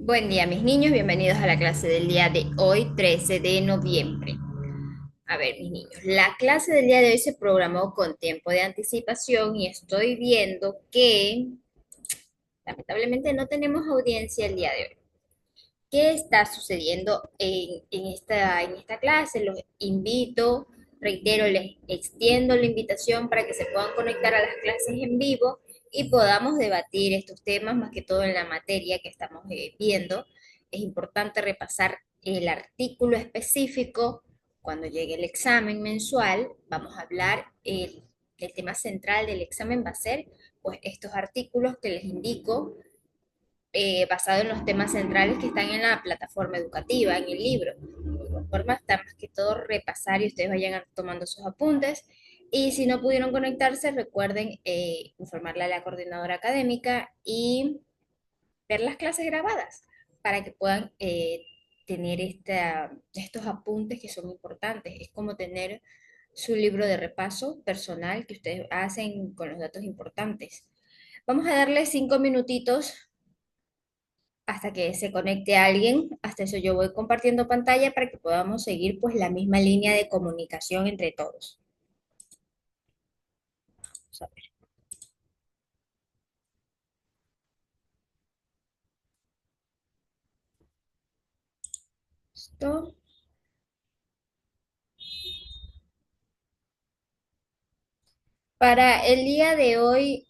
Buen día, mis niños. Bienvenidos a la clase del día de hoy, 13 de noviembre. A ver, mis niños, la clase del día de hoy se programó con tiempo de anticipación y estoy viendo que lamentablemente no tenemos audiencia el día de hoy. ¿Qué está sucediendo en esta clase? Los invito, reitero, les extiendo la invitación para que se puedan conectar a las clases en vivo y podamos debatir estos temas, más que todo en la materia que estamos viendo. Es importante repasar el artículo específico. Cuando llegue el examen mensual, vamos a hablar, el tema central del examen va a ser pues estos artículos que les indico, basado en los temas centrales que están en la plataforma educativa, en el libro. De igual forma, está más que todo repasar y ustedes vayan tomando sus apuntes. Y si no pudieron conectarse, recuerden informarle a la coordinadora académica y ver las clases grabadas para que puedan tener estos apuntes que son importantes. Es como tener su libro de repaso personal que ustedes hacen con los datos importantes. Vamos a darle 5 minutitos hasta que se conecte alguien. Hasta eso yo voy compartiendo pantalla para que podamos seguir pues la misma línea de comunicación entre todos. Vamos a ver esto. Para el día de hoy,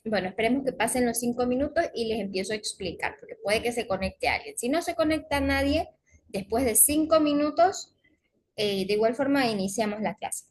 bueno, esperemos que pasen los 5 minutos y les empiezo a explicar, porque puede que se conecte alguien. Si no se conecta nadie, después de 5 minutos, de igual forma iniciamos la clase.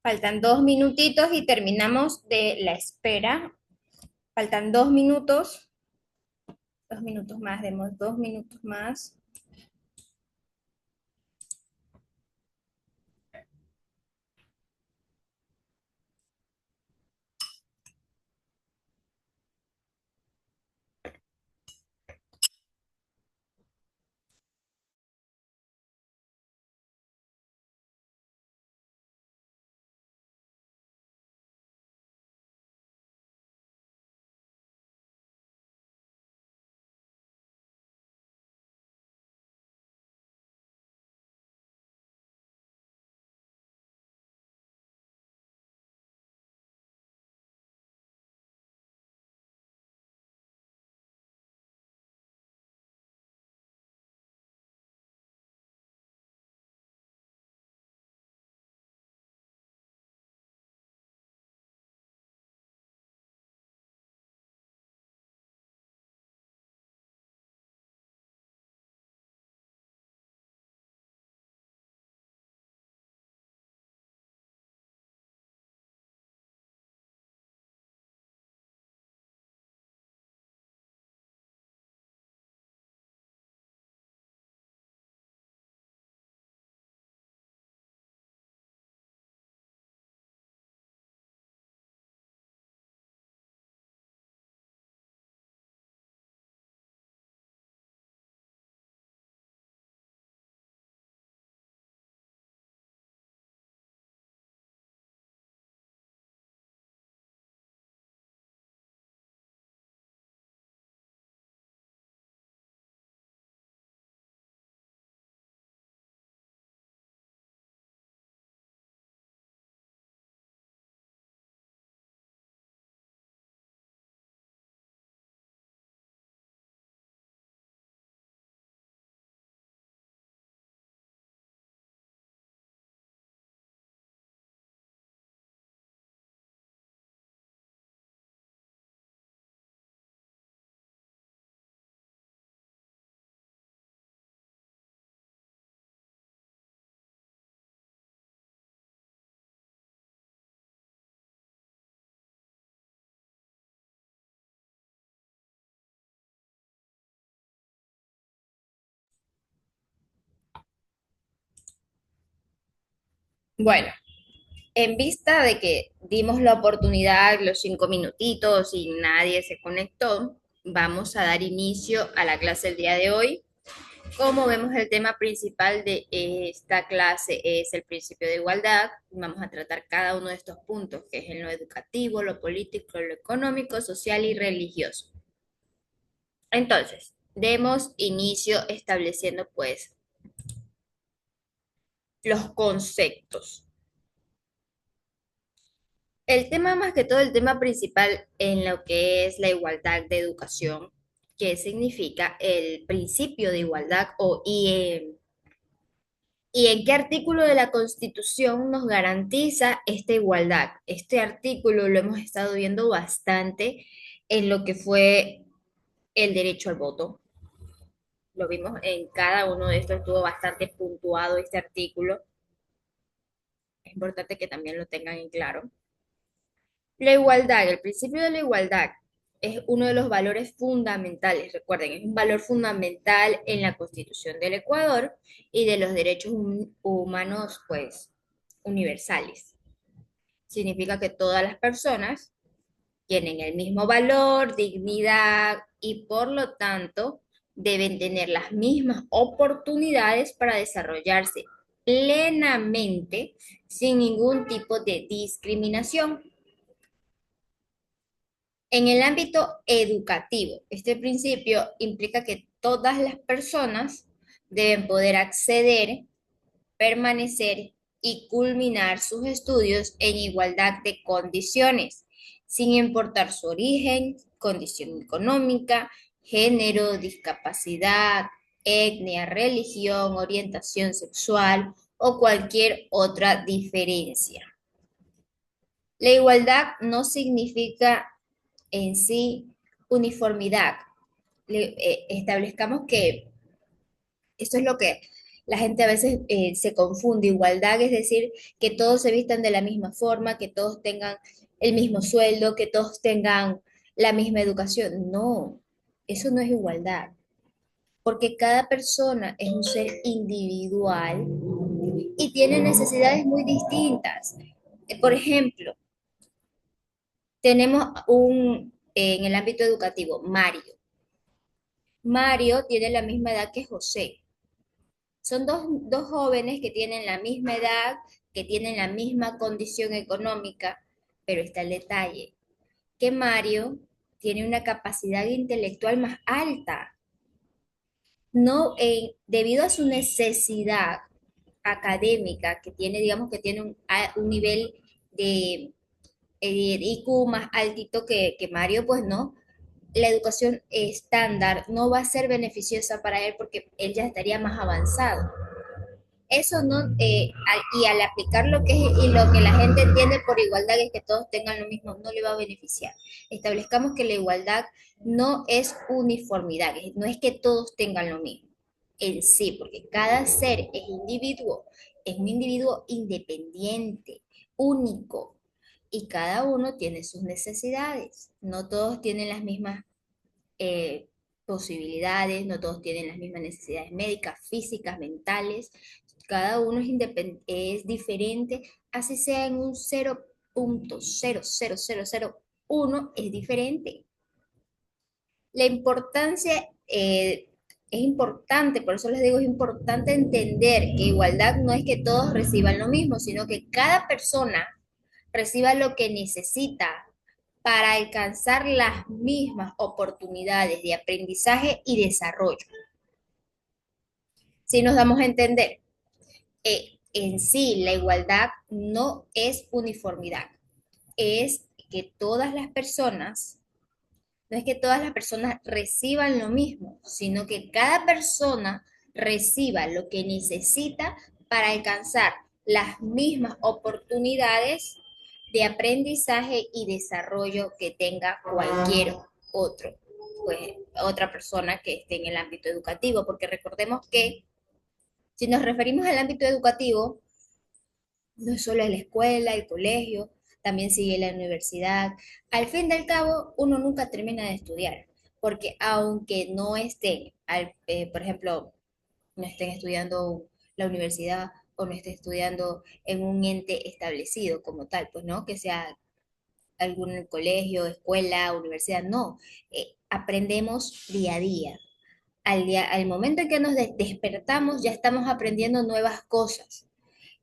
Faltan 2 minutitos y terminamos de la espera. Faltan 2 minutos. 2 minutos más, demos 2 minutos más. Bueno, en vista de que dimos la oportunidad, los 5 minutitos y nadie se conectó, vamos a dar inicio a la clase del día de hoy. Como vemos, el tema principal de esta clase es el principio de igualdad. Vamos a tratar cada uno de estos puntos, que es en lo educativo, lo político, lo económico, social y religioso. Entonces, demos inicio estableciendo pues los conceptos. El tema, más que todo, el tema principal en lo que es la igualdad de educación, que significa el principio de igualdad y en qué artículo de la Constitución nos garantiza esta igualdad. Este artículo lo hemos estado viendo bastante en lo que fue el derecho al voto. Lo vimos en cada uno de estos, estuvo bastante puntuado este artículo. Es importante que también lo tengan en claro. La igualdad, el principio de la igualdad es uno de los valores fundamentales. Recuerden, es un valor fundamental en la Constitución del Ecuador y de los derechos humanos, pues, universales. Significa que todas las personas tienen el mismo valor, dignidad y por lo tanto deben tener las mismas oportunidades para desarrollarse plenamente sin ningún tipo de discriminación. En el ámbito educativo, este principio implica que todas las personas deben poder acceder, permanecer y culminar sus estudios en igualdad de condiciones, sin importar su origen, condición económica, género, discapacidad, etnia, religión, orientación sexual o cualquier otra diferencia. La igualdad no significa en sí uniformidad. Establezcamos que esto es lo que La gente a veces se confunde. Igualdad es decir que todos se vistan de la misma forma, que todos tengan el mismo sueldo, que todos tengan la misma educación. No, eso no es igualdad, porque cada persona es un ser individual y tiene necesidades muy distintas. Por ejemplo, tenemos en el ámbito educativo, Mario. Mario tiene la misma edad que José. Son dos jóvenes que tienen la misma edad, que tienen la misma condición económica, pero está el detalle, que Mario tiene una capacidad intelectual más alta. No, debido a su necesidad académica que tiene, digamos que tiene un nivel de IQ más altito que Mario, pues no, la educación estándar no va a ser beneficiosa para él porque él ya estaría más avanzado. Eso no, y al aplicar lo que es y lo que la gente entiende por igualdad es que todos tengan lo mismo, no le va a beneficiar. Establezcamos que la igualdad no es uniformidad, no es que todos tengan lo mismo en sí, porque cada ser es un individuo independiente, único, y cada uno tiene sus necesidades. No todos tienen las mismas eh, posibilidades, no todos tienen las mismas necesidades médicas, físicas, mentales. Cada uno es diferente, así sea en un 0,00001 es diferente. La importancia es importante, por eso les digo, es importante entender que igualdad no es que todos reciban lo mismo, sino que cada persona reciba lo que necesita para alcanzar las mismas oportunidades de aprendizaje y desarrollo. Si nos damos a entender, en sí la igualdad no es uniformidad, es que todas las personas, no es que todas las personas reciban lo mismo, sino que cada persona reciba lo que necesita para alcanzar las mismas oportunidades de aprendizaje y desarrollo que tenga cualquier otro, pues, otra persona que esté en el ámbito educativo, porque recordemos que si nos referimos al ámbito educativo, no es solo la escuela, el colegio, también sigue la universidad. Al fin y al cabo, uno nunca termina de estudiar, porque aunque no estén, por ejemplo, no estén estudiando la universidad o no estén estudiando en un ente establecido como tal, pues no, que sea algún colegio, escuela, universidad, no. Aprendemos día a día. Al momento en que nos despertamos, ya estamos aprendiendo nuevas cosas.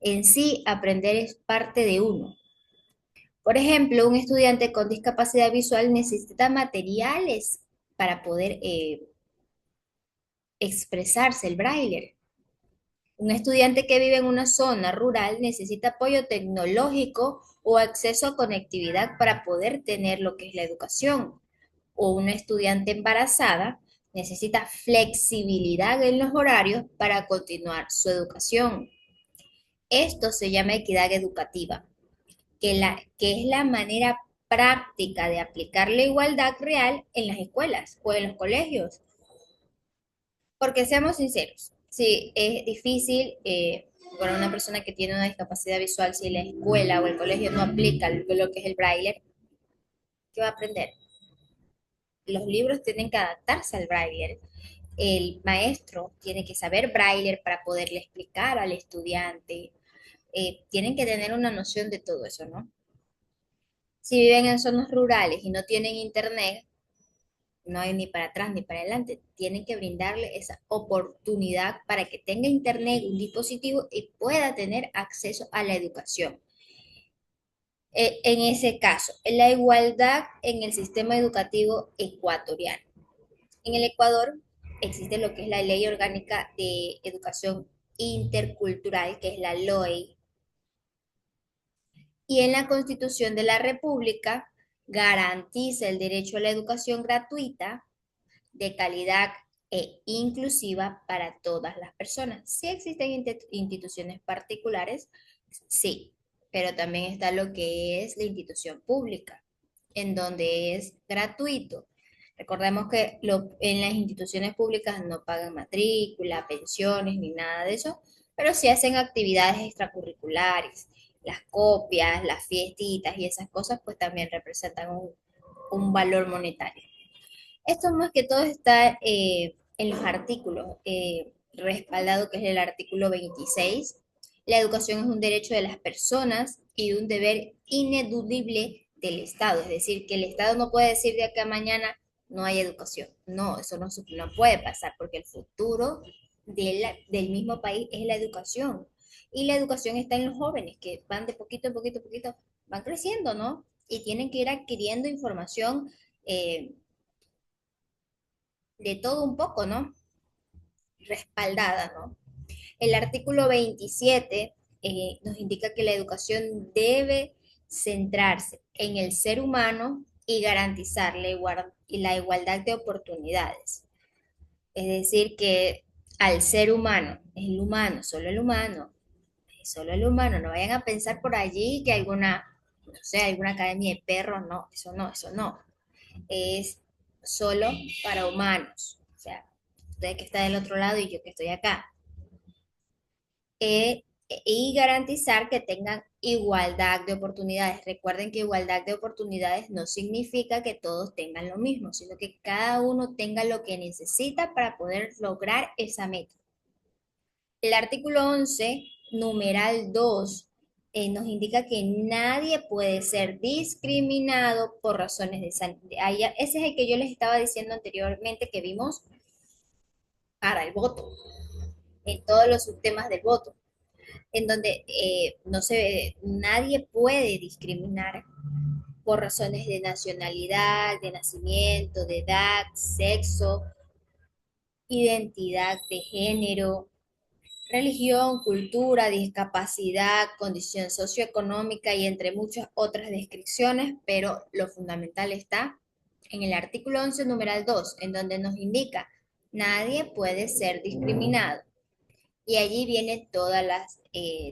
En sí, aprender es parte de uno. Por ejemplo, un estudiante con discapacidad visual necesita materiales para poder expresarse, el braille. Un estudiante que vive en una zona rural necesita apoyo tecnológico o acceso a conectividad para poder tener lo que es la educación. O una estudiante embarazada necesita flexibilidad en los horarios para continuar su educación. Esto se llama equidad educativa, que es la manera práctica de aplicar la igualdad real en las escuelas o en los colegios. Porque seamos sinceros, si es difícil para una persona que tiene una discapacidad visual, si la escuela o el colegio no aplica lo que es el braille, ¿qué va a aprender? Los libros tienen que adaptarse al braille. El maestro tiene que saber braille para poderle explicar al estudiante. Tienen que tener una noción de todo eso, ¿no? Si viven en zonas rurales y no tienen internet, no hay ni para atrás ni para adelante. Tienen que brindarle esa oportunidad para que tenga internet, un dispositivo y pueda tener acceso a la educación. En ese caso, la igualdad en el sistema educativo ecuatoriano. En el Ecuador existe lo que es la Ley Orgánica de Educación Intercultural, que es la LOE, y en la Constitución de la República garantiza el derecho a la educación gratuita, de calidad e inclusiva para todas las personas. Sí existen instituciones particulares, sí, pero también está lo que es la institución pública, en donde es gratuito. Recordemos que en las instituciones públicas no pagan matrícula, pensiones ni nada de eso, pero sí hacen actividades extracurriculares. Las copias, las fiestitas y esas cosas pues también representan un valor monetario. Esto más que todo está en los artículos, respaldado que es el artículo 26. La educación es un derecho de las personas y un deber ineludible del Estado. Es decir, que el Estado no puede decir de acá a mañana no hay educación. No, eso no puede pasar porque el futuro del mismo país es la educación. Y la educación está en los jóvenes que van de poquito en poquito en poquito, van creciendo, ¿no? Y tienen que ir adquiriendo información de todo un poco, ¿no? Respaldada, ¿no? El artículo 27 nos indica que la educación debe centrarse en el ser humano y garantizar la igualdad de oportunidades. Es decir, que al ser humano, el humano, solo el humano, no vayan a pensar por allí que alguna, no sé, alguna academia de perros, no, eso no. Es solo para humanos. O sea, usted que está del otro lado y yo que estoy acá. Y garantizar que tengan igualdad de oportunidades. Recuerden que igualdad de oportunidades no significa que todos tengan lo mismo, sino que cada uno tenga lo que necesita para poder lograr esa meta. El artículo 11, numeral 2, nos indica que nadie puede ser discriminado por razones de salud. Ese es el que yo les estaba diciendo anteriormente que vimos para el voto, en todos los subtemas del voto, en donde nadie puede discriminar por razones de nacionalidad, de nacimiento, de edad, sexo, identidad de género, religión, cultura, discapacidad, condición socioeconómica y entre muchas otras descripciones, pero lo fundamental está en el artículo 11, numeral 2, en donde nos indica, nadie puede ser discriminado. Y allí vienen todas las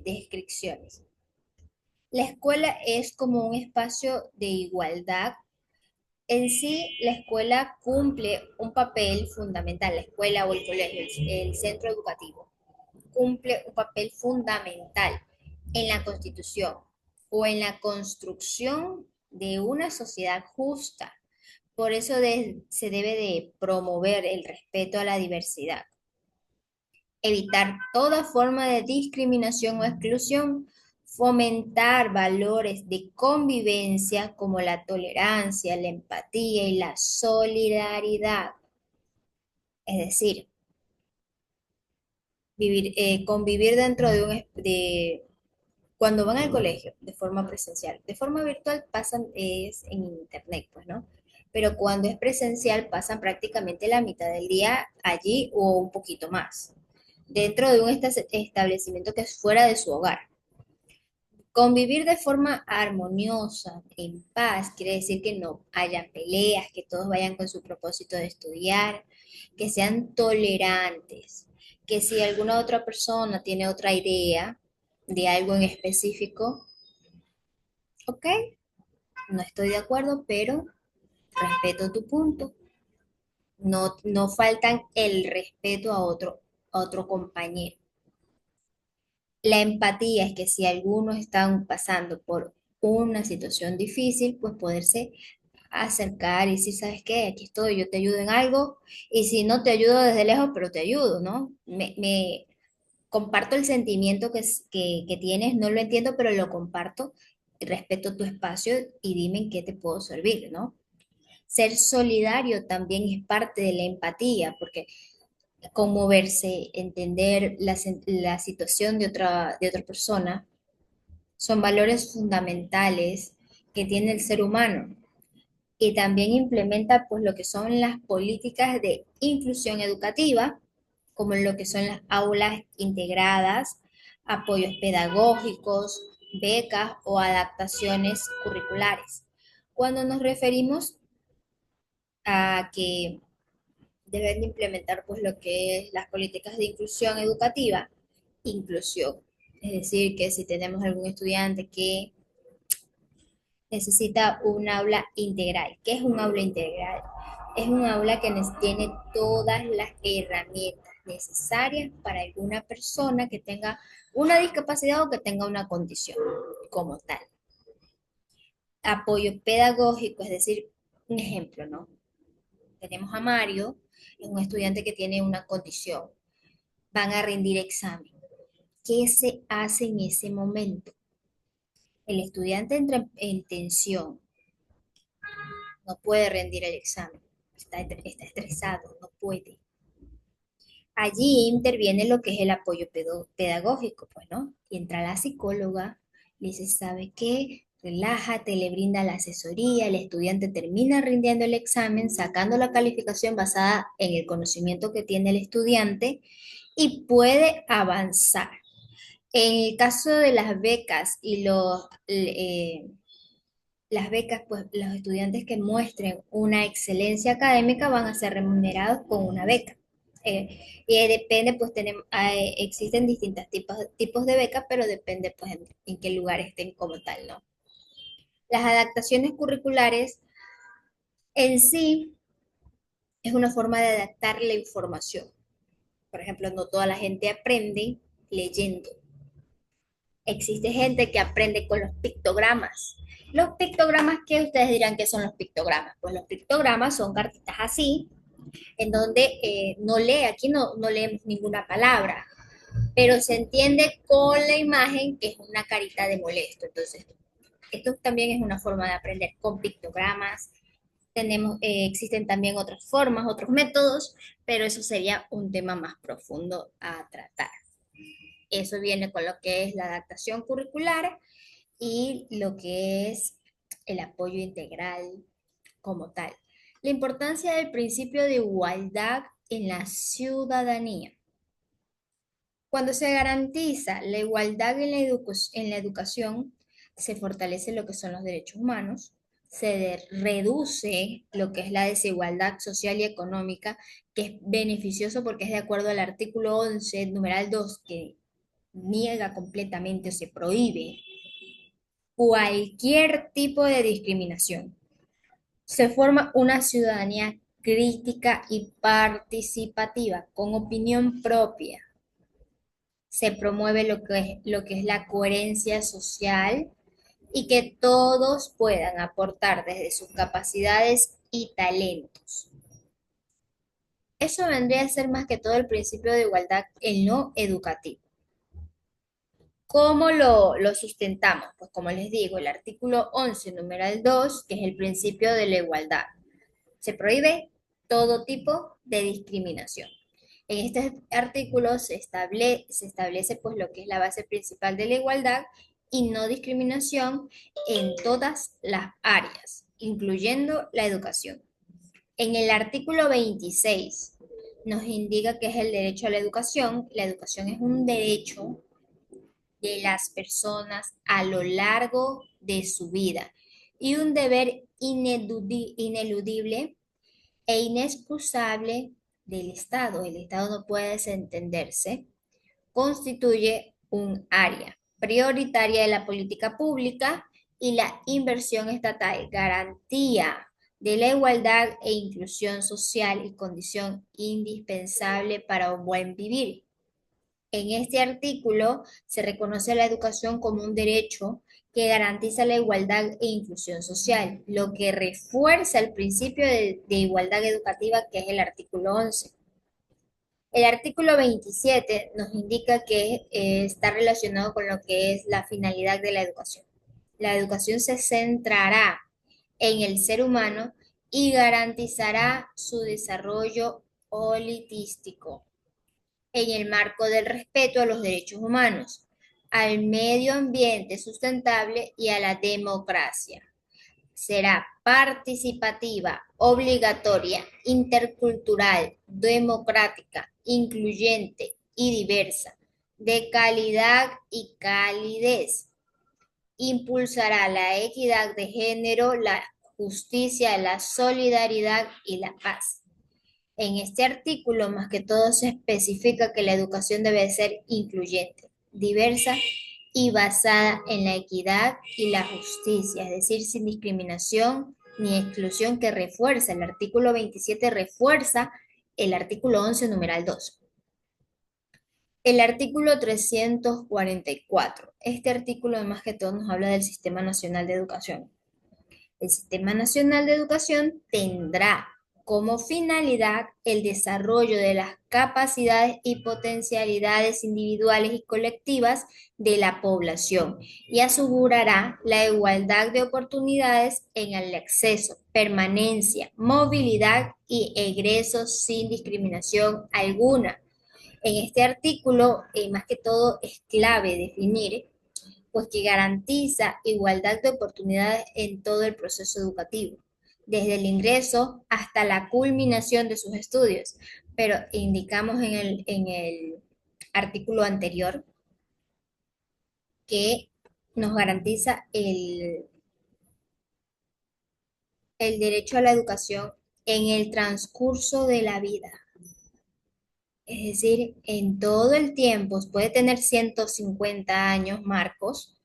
descripciones. La escuela es como un espacio de igualdad. En sí, la escuela cumple un papel fundamental, la escuela o el colegio, el centro educativo cumple un papel fundamental en la constitución o en la construcción de una sociedad justa. Por eso se debe de promover el respeto a la diversidad, evitar toda forma de discriminación o exclusión, fomentar valores de convivencia como la tolerancia, la empatía y la solidaridad. Es decir, convivir dentro cuando van al colegio de forma presencial. De forma virtual pasan es en internet, pues, ¿no? Pero cuando es presencial pasan prácticamente la mitad del día allí o un poquito más, dentro de un establecimiento que es fuera de su hogar. Convivir de forma armoniosa, en paz, quiere decir que no haya peleas, que todos vayan con su propósito de estudiar, que sean tolerantes, que si alguna otra persona tiene otra idea de algo en específico, ok, no estoy de acuerdo, pero respeto tu punto. No, no faltan el respeto a otro compañero. La empatía es que si algunos están pasando por una situación difícil, pues poderse acercar y decir, ¿sabes qué? Aquí estoy, yo te ayudo en algo, y si no te ayudo desde lejos, pero te ayudo, ¿no? Me comparto el sentimiento que tienes, no lo entiendo, pero lo comparto, respeto tu espacio y dime en qué te puedo servir, ¿no? Ser solidario también es parte de la empatía, porque conmoverse, entender la situación de otra persona, son valores fundamentales que tiene el ser humano y también implementa pues lo que son las políticas de inclusión educativa, como lo que son las aulas integradas, apoyos pedagógicos, becas o adaptaciones curriculares. Cuando nos referimos a que deben de implementar pues lo que es las políticas de inclusión educativa, inclusión. Es decir, que si tenemos algún estudiante que necesita un aula integral. ¿Qué es un aula integral? Es un aula que tiene todas las herramientas necesarias para alguna persona que tenga una discapacidad o que tenga una condición como tal. Apoyo pedagógico, es decir, un ejemplo, ¿no? Tenemos a Mario, es un estudiante que tiene una condición, van a rendir examen. ¿Qué se hace en ese momento? El estudiante entra en tensión, no puede rendir el examen, está estresado, no puede. Allí interviene lo que es el apoyo pedagógico, pues, ¿no? Y entra la psicóloga, le dice, ¿sabe qué? Relájate, le brinda la asesoría, el estudiante termina rindiendo el examen, sacando la calificación basada en el conocimiento que tiene el estudiante y puede avanzar. En el caso de las becas y las becas, pues los estudiantes que muestren una excelencia académica van a ser remunerados con una beca. Y depende, pues existen distintos tipos de becas, pero depende pues en qué lugar estén como tal, ¿no? Las adaptaciones curriculares en sí es una forma de adaptar la información. Por ejemplo, no toda la gente aprende leyendo. Existe gente que aprende con los pictogramas. Los pictogramas, ¿qué ustedes dirán que son los pictogramas? Pues los pictogramas son cartitas así, en donde no lee, aquí no leemos ninguna palabra, pero se entiende con la imagen que es una carita de molesto. Entonces, esto también es una forma de aprender con pictogramas. Existen también otras formas, otros métodos, pero eso sería un tema más profundo a tratar. Eso viene con lo que es la adaptación curricular y lo que es el apoyo integral como tal. La importancia del principio de igualdad en la ciudadanía. Cuando se garantiza la igualdad en la educación, se fortalece lo que son los derechos humanos, se reduce lo que es la desigualdad social y económica, que es beneficioso porque es de acuerdo al artículo 11, numeral 2, que niega completamente o se prohíbe cualquier tipo de discriminación. Se forma una ciudadanía crítica y participativa, con opinión propia. Se promueve lo que es la coherencia social y que todos puedan aportar desde sus capacidades y talentos. Eso vendría a ser más que todo el principio de igualdad en lo educativo. ¿Cómo lo sustentamos? Pues como les digo, el artículo 11, numeral 2, que es el principio de la igualdad. Se prohíbe todo tipo de discriminación. En este artículo se establece pues lo que es la base principal de la igualdad y no discriminación en todas las áreas, incluyendo la educación. En el artículo 26 nos indica que es el derecho a la educación. La educación es un derecho de las personas a lo largo de su vida y un deber ineludible e inexcusable del Estado. El Estado no puede desentenderse. Constituye un área prioritaria de la política pública y la inversión estatal, garantía de la igualdad e inclusión social y condición indispensable para un buen vivir. En este artículo se reconoce la educación como un derecho que garantiza la igualdad e inclusión social, lo que refuerza el principio de igualdad educativa que es el artículo 11. El artículo 27 nos indica que está relacionado con lo que es la finalidad de la educación. La educación se centrará en el ser humano y garantizará su desarrollo holístico en el marco del respeto a los derechos humanos, al medio ambiente sustentable y a la democracia. Será participativa, obligatoria, intercultural, democrática, incluyente y diversa, de calidad y calidez. Impulsará la equidad de género, la justicia, la solidaridad y la paz. En este artículo, más que todo, se especifica que la educación debe ser incluyente, diversa y basada en la equidad y la justicia, es decir, sin discriminación ni exclusión que refuerza. El artículo 27 refuerza el artículo 11, numeral 2. El artículo 344. Este artículo, más que todo, nos habla del Sistema Nacional de Educación. El Sistema Nacional de Educación tendrá como finalidad el desarrollo de las capacidades y potencialidades individuales y colectivas de la población y asegurará la igualdad de oportunidades en el acceso, permanencia, movilidad y egreso sin discriminación alguna. En este artículo, más que todo, es clave definir pues que garantiza igualdad de oportunidades en todo el proceso educativo, desde el ingreso hasta la culminación de sus estudios. Pero indicamos en el artículo anterior que nos garantiza el derecho a la educación en el transcurso de la vida. Es decir, en todo el tiempo, puede tener 150 años, Marcos.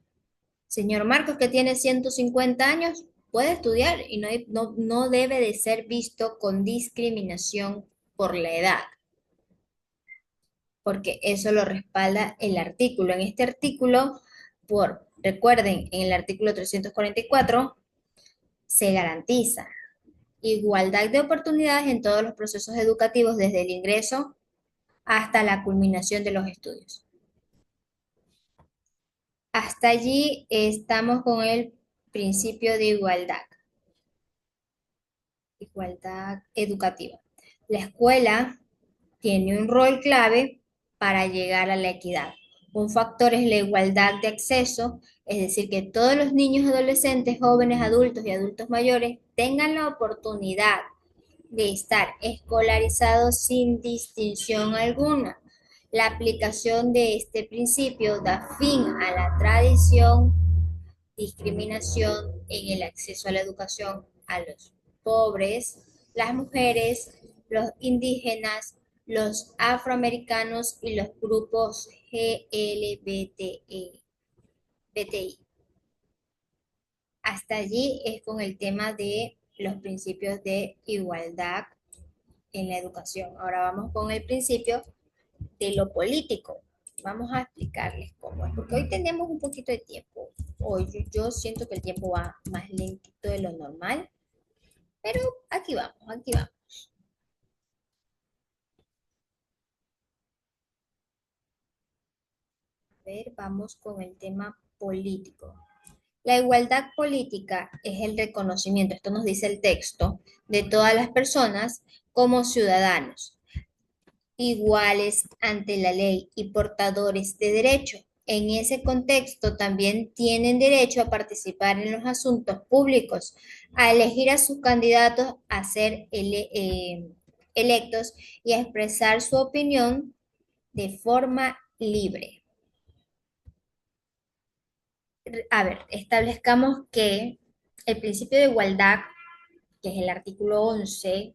Señor Marcos, que tiene 150 años, puede estudiar y no debe de ser visto con discriminación por la edad, porque eso lo respalda el artículo. En este artículo, recuerden, en el artículo 344 se garantiza igualdad de oportunidades en todos los procesos educativos, desde el ingreso hasta la culminación de los estudios. Hasta allí estamos con el principio de igualdad educativa. La escuela tiene un rol clave para llegar a la equidad. Un factor es la igualdad de acceso, es decir, que todos los niños, adolescentes, jóvenes, adultos y adultos mayores tengan la oportunidad de estar escolarizados sin distinción alguna. La aplicación de este principio da fin a la tradición discriminación en el acceso a la educación a los pobres, las mujeres, los indígenas, los afroamericanos y los grupos GLBTI. Hasta allí es con el tema de los principios de igualdad en la educación. Ahora vamos con el principio de lo político. Vamos a explicarles cómo es, porque hoy tenemos un poquito de tiempo. Hoy yo siento que el tiempo va más lentito de lo normal, pero aquí vamos, aquí vamos. A ver, vamos con el tema político. La igualdad política es el reconocimiento, esto nos dice el texto, de todas las personas como ciudadanos iguales ante la ley y portadores de derecho. En ese contexto también tienen derecho a participar en los asuntos públicos, a elegir a sus candidatos a ser electos y a expresar su opinión de forma libre. A ver, establezcamos que el principio de igualdad, que es el artículo 11,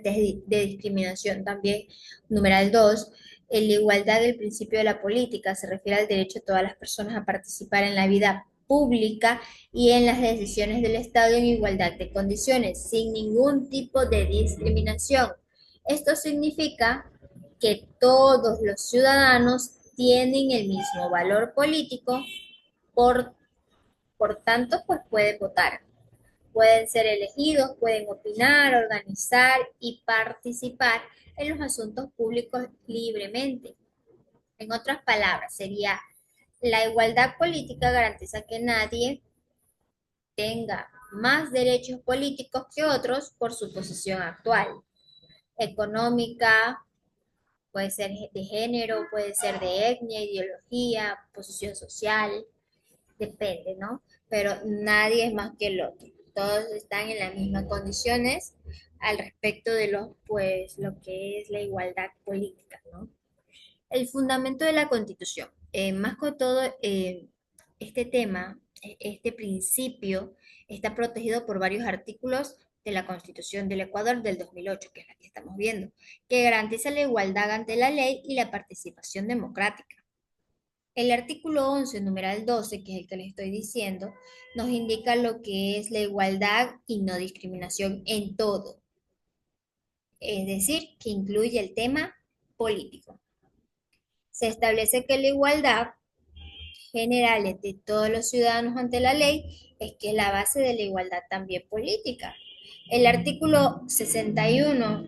de discriminación también, numeral 2, en la igualdad del principio de la política se refiere al derecho de todas las personas a participar en la vida pública y en las decisiones del Estado en igualdad de condiciones, sin ningún tipo de discriminación. Esto significa que todos los ciudadanos tienen el mismo valor político, por, por tanto, pues pueden votar. Pueden ser elegidos, pueden opinar, organizar y participar en los asuntos públicos libremente. En otras palabras, sería la igualdad política garantiza que nadie tenga más derechos políticos que otros por su posición actual, económica, puede ser de género, puede ser de etnia, ideología, posición social, depende, ¿no? Pero nadie es más que el otro. Todos están en las mismas condiciones al respecto de pues, lo que es la igualdad política, ¿no? El fundamento de la Constitución. Más que todo, este tema, este principio, está protegido por varios artículos de la Constitución del Ecuador del 2008, que es la que estamos viendo, que garantiza la igualdad ante la ley y la participación democrática. El artículo 11, numeral 12, que es el que les estoy diciendo, nos indica lo que es la igualdad y no discriminación en todo, es decir, que incluye el tema político. Se establece que la igualdad general de todos los ciudadanos ante la ley es que es la base de la igualdad también política. El artículo 61,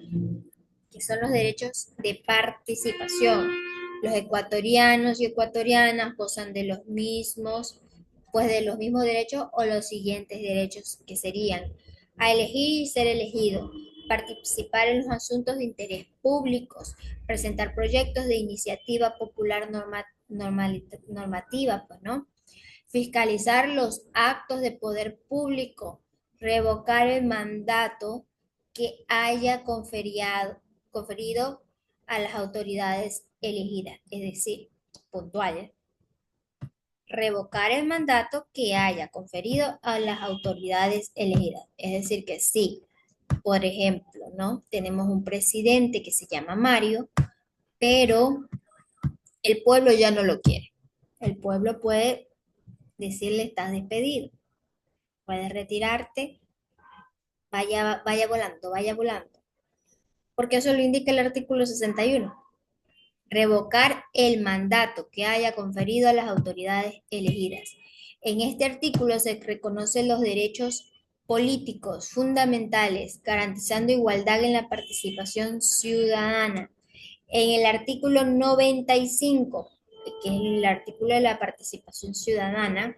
que son los derechos de participación. Los ecuatorianos y ecuatorianas gozan de los mismos, pues de los mismos derechos o los siguientes derechos que serían a elegir y ser elegido, participar en los asuntos de interés públicos, presentar proyectos de iniciativa popular normativa, pues, ¿no? Fiscalizar los actos de poder público, revocar el mandato que haya conferido a las autoridades elegidas, es decir, puntuales. Revocar el mandato que haya conferido a las autoridades elegidas. Es decir, que sí, por ejemplo, ¿no? Tenemos un presidente que se llama Mario, pero el pueblo ya no lo quiere. El pueblo puede decirle estás despedido, puedes retirarte, vaya volando, vaya volando. Porque eso lo indica el artículo 61. Revocar el mandato que haya conferido a las autoridades elegidas. En este artículo se reconocen los derechos políticos fundamentales, garantizando igualdad en la participación ciudadana. En el artículo 95, que es el artículo de la participación ciudadana,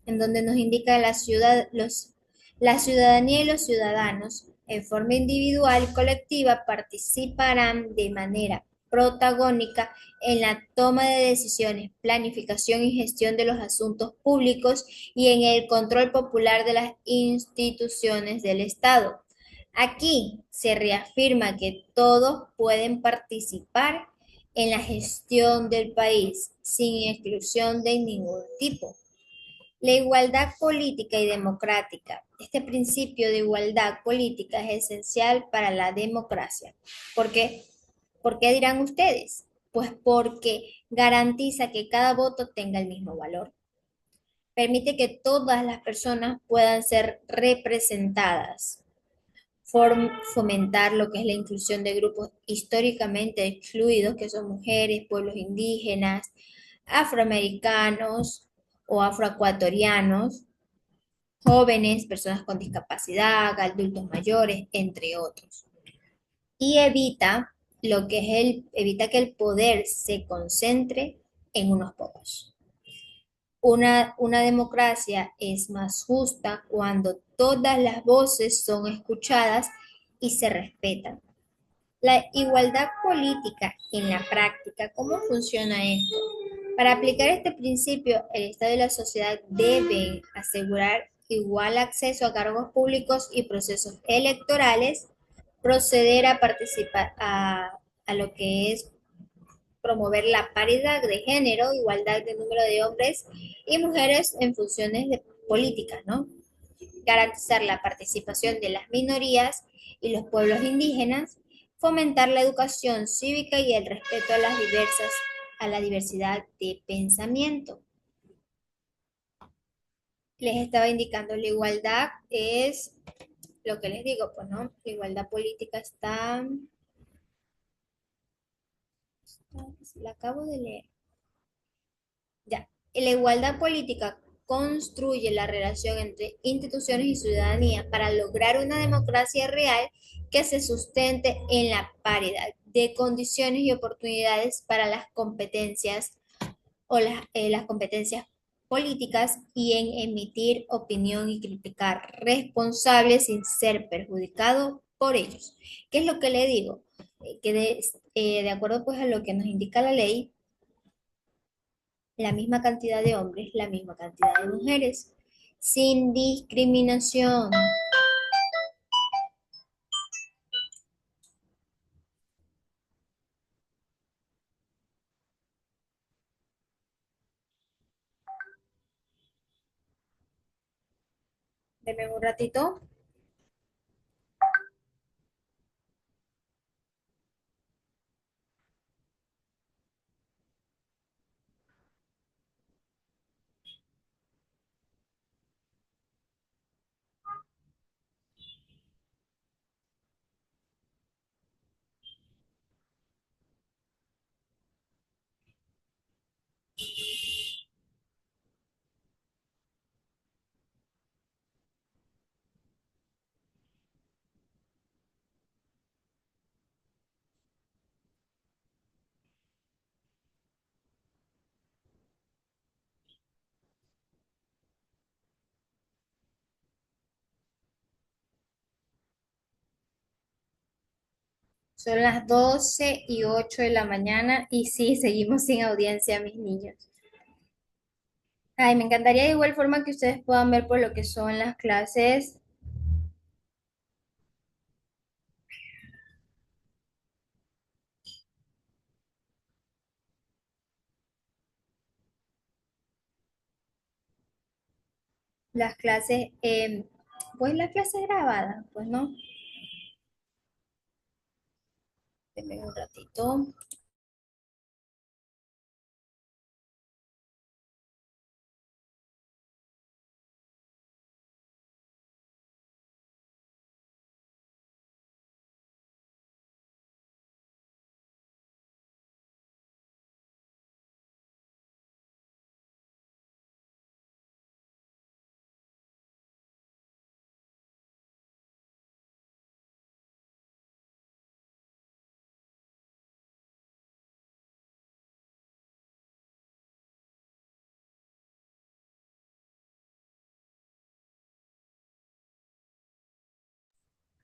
en donde nos indica la ciudadanía y los ciudadanos, en forma individual y colectiva, participarán de manera protagónica en la toma de decisiones, planificación y gestión de los asuntos públicos y en el control popular de las instituciones del Estado. Aquí se reafirma que todos pueden participar en la gestión del país sin exclusión de ningún tipo. La igualdad política y democrática. Este principio de igualdad política es esencial para la democracia. ¿Por qué? ¿Por qué dirán ustedes? Pues porque garantiza que cada voto tenga el mismo valor. Permite que todas las personas puedan ser representadas. Fomentar lo que es la inclusión de grupos históricamente excluidos, que son mujeres, pueblos indígenas, afroamericanos o afroecuatorianos, jóvenes, personas con discapacidad, adultos mayores, entre otros. Y evita que el poder se concentre en unos pocos. Una democracia es más justa cuando todas las voces son escuchadas y se respetan. La igualdad política en la práctica, ¿cómo funciona esto? Para aplicar este principio, el Estado y la sociedad deben asegurar igual acceso a cargos públicos y procesos electorales, proceder a participar a lo que es promover la paridad de género, igualdad de número de hombres y mujeres en funciones políticas, ¿no? Garantizar la participación de las minorías y los pueblos indígenas, fomentar la educación cívica y el respeto a la diversidad de pensamiento. Les estaba indicando la igualdad es lo que les digo, pues no, la igualdad política la acabo de leer. Ya, la igualdad política construye la relación entre instituciones y ciudadanía para lograr una democracia real que se sustente en la paridad de condiciones y oportunidades para las competencias las competencias políticas y en emitir opinión y criticar responsables sin ser perjudicado por ellos. ¿Qué es lo que le digo? De acuerdo pues a lo que nos indica la ley, la misma cantidad de hombres, la misma cantidad de mujeres, sin discriminación. Deme un ratito. Son las 12:08 de la mañana y sí, seguimos sin audiencia, mis niños. Ay, me encantaría de igual forma que ustedes puedan ver por lo que son las clases, pues la clase grabada, pues no, denme un ratito.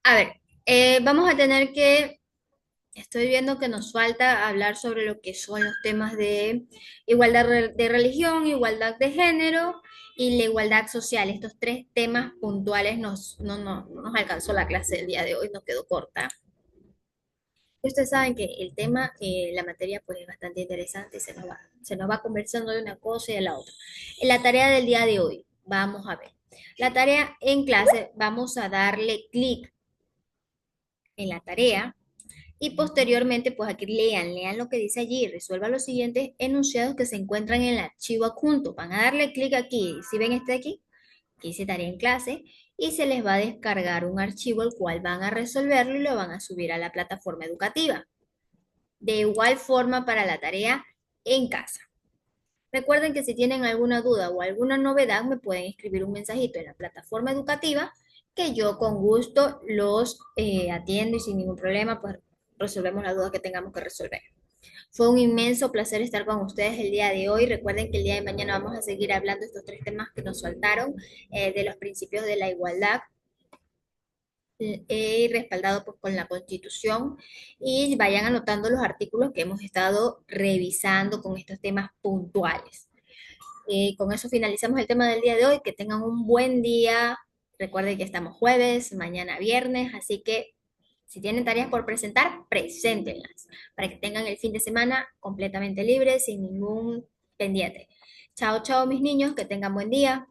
A ver, vamos a tener que, estoy viendo que nos falta hablar sobre lo que son los temas de igualdad de religión, igualdad de género y la igualdad social. Estos tres temas puntuales no nos alcanzó la clase del día de hoy, nos quedó corta. Ustedes saben que el tema, la materia, pues es bastante interesante, se nos va conversando de una cosa y de la otra. En la tarea del día de hoy, vamos a ver. La tarea en clase, vamos a darle clic en la tarea y posteriormente, pues aquí lean lo que dice allí, resuelvan los siguientes enunciados que se encuentran en el archivo adjunto. Van a darle clic aquí, si ven este aquí, que dice tarea en clase, y se les va a descargar un archivo el cual van a resolverlo y lo van a subir a la plataforma educativa. De igual forma para la tarea en casa. Recuerden que si tienen alguna duda o alguna novedad, me pueden escribir un mensajito en la plataforma educativa que yo con gusto los atiendo y sin ningún problema, pues resolvemos la duda que tengamos que resolver. Fue un inmenso placer estar con ustedes el día de hoy. Recuerden que el día de mañana vamos a seguir hablando de estos tres temas que nos faltaron, de los principios de la igualdad, respaldado pues, con la Constitución y vayan anotando los artículos que hemos estado revisando con estos temas puntuales. Con eso finalizamos el tema del día de hoy. Que tengan un buen día. Recuerden que estamos jueves, mañana viernes, así que si tienen tareas por presentar, preséntenlas para que tengan el fin de semana completamente libre, sin ningún pendiente. Chao, chao, mis niños, que tengan buen día.